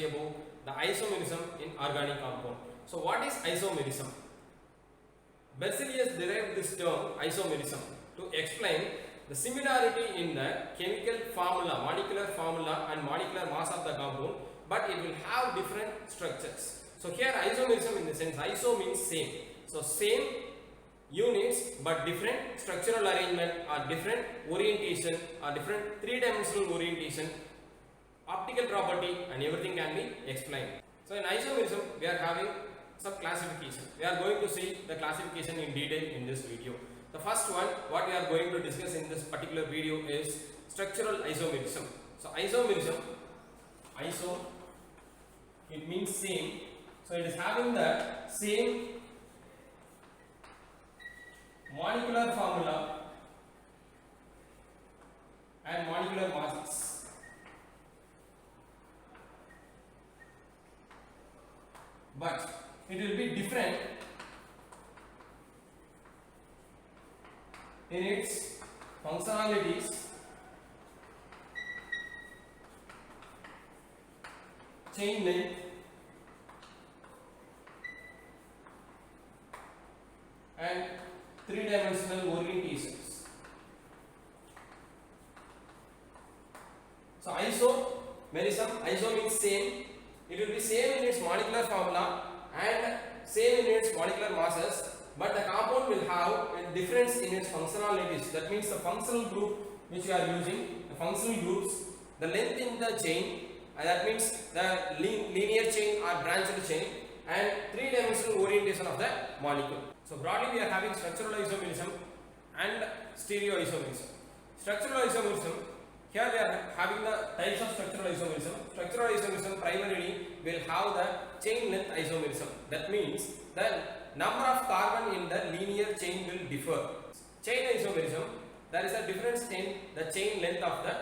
see about the isomerism in organic compound. So what is isomerism? Berzelius derived this term isomerism to explain the similarity in the chemical formula, molecular formula and molecular mass of the compound, but it will have different structures. So here isomerism in the sense, iso means same. So same units but different structural arrangement or different orientation or different three-dimensional orientation, optical property and everything can be explained. So in isomerism we are having some classification. We are going to see the classification in detail in this video. The first one what we are going to discuss in this particular video is structural isomerism. So isomerism, iso, it means same. So it is having the same molecular formula and molecular masses. But it will be different in its functionalities, chain length, and three-dimensional orientations. So isomerism, iso means same. It will be same in its molecular formula and same in its molecular masses, but the compound will have a difference in its functionalities. That means the functional group which you are using, the functional groups, the length in the chain, that means the linear chain or branched chain, and three-dimensional orientation of the molecule. So broadly we are having structural isomerism and stereoisomerism. Structural isomerism, here we are having the types of structural isomerism. Structural isomerism primarily will have the chain length isomerism. That means the number of carbon in the linear chain will differ. Chain isomerism, there is a difference in the chain length of the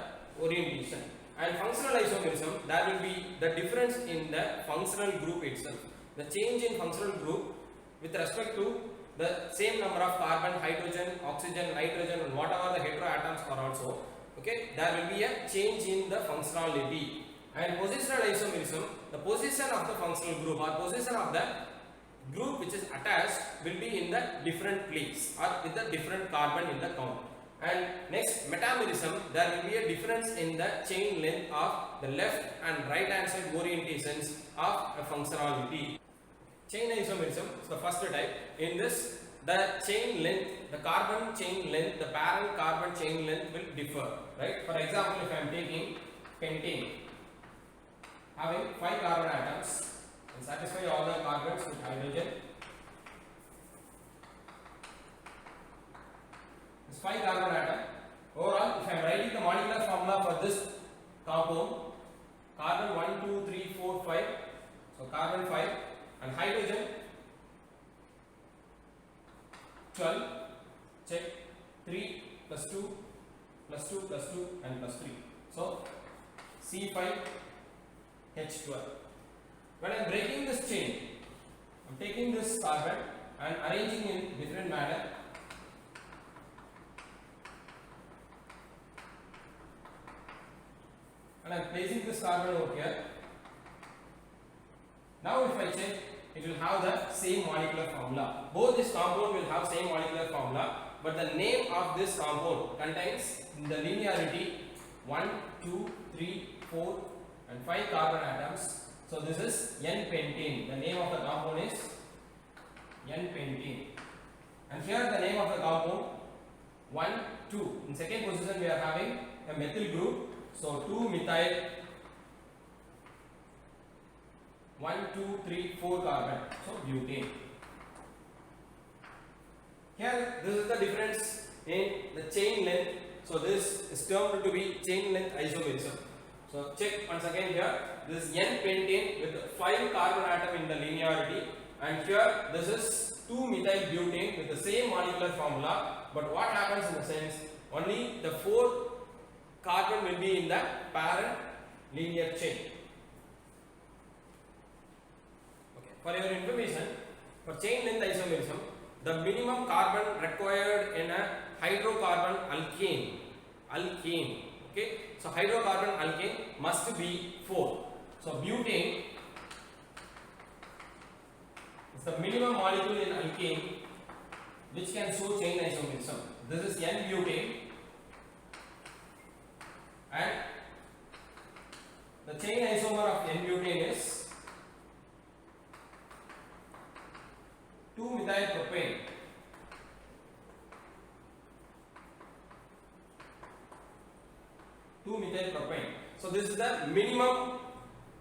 orientation. And functional isomerism, there will be the difference in the functional group itself. The change in functional group with respect to the same number of carbon, hydrogen, oxygen, nitrogen and whatever the heteroatoms are also, okay, there will be a change in the functionality. And positional isomerism, the position of the functional group or position of the group which is attached will be in the different place or with the different carbon in the compound. And next, metamerism, there will be a difference in the chain length of the left and right hand side orientations of a functionality. Chain isomerism is the first type. In this, the chain length, the carbon chain length, the parent carbon chain length will differ, right? For example, if I am taking pentane, having 5 carbon atoms, and satisfy all the carbons with hydrogen. This 5 carbon atom. Overall, if I am writing the molecular formula for this compound, carbon 1, 2, 3, 4, 5. So carbon 5 and hydrogen 12. Check 3 plus 2 plus 2 plus 2 and plus 3. So C5H12. When I am breaking this chain, I am taking this carbon and arranging in different manner. And I am placing this carbon over here. Now if I check, it will have the same molecular formula. Both this compound will have same molecular formula, but the name of this compound contains the linearity 1, 2, 3, 4 and 5 carbon atoms. So this is N-pentane. The name of the compound is N-pentane. And here the name of the compound 1, 2. In second position we are having a methyl group. So 2-methyl 1, 2, 3, 4 carbon. So butane. Here this is the difference in the chain length. So this is termed to be chain length isomerism. So check once again here. This is N-pentane with 5 carbon atom in the linearity, and here this is 2-methyl butane with the same molecular formula. But what happens in the sense, only the 4th carbon will be in the parent linear chain. Okay. For your information, for chain length isomerism, the minimum carbon required in a hydrocarbon alkane. Okay, so hydrocarbon alkane must be 4. So butane is the minimum molecule in alkane which can show chain isomerism. This is N-butane, and the chain isomer of N-butane is 2-methylpropane. 2-methylpropane. So this is the minimum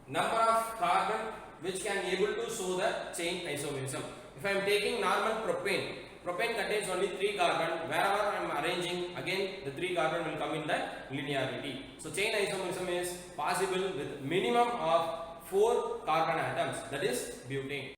number of carbon which can able to show the chain isomerism. If I am taking normal propane, propane contains only 3 carbon. Wherever I am arranging, again the 3 carbon will come in the linearity. So chain isomerism is possible with minimum of 4 carbon atoms, that is butane.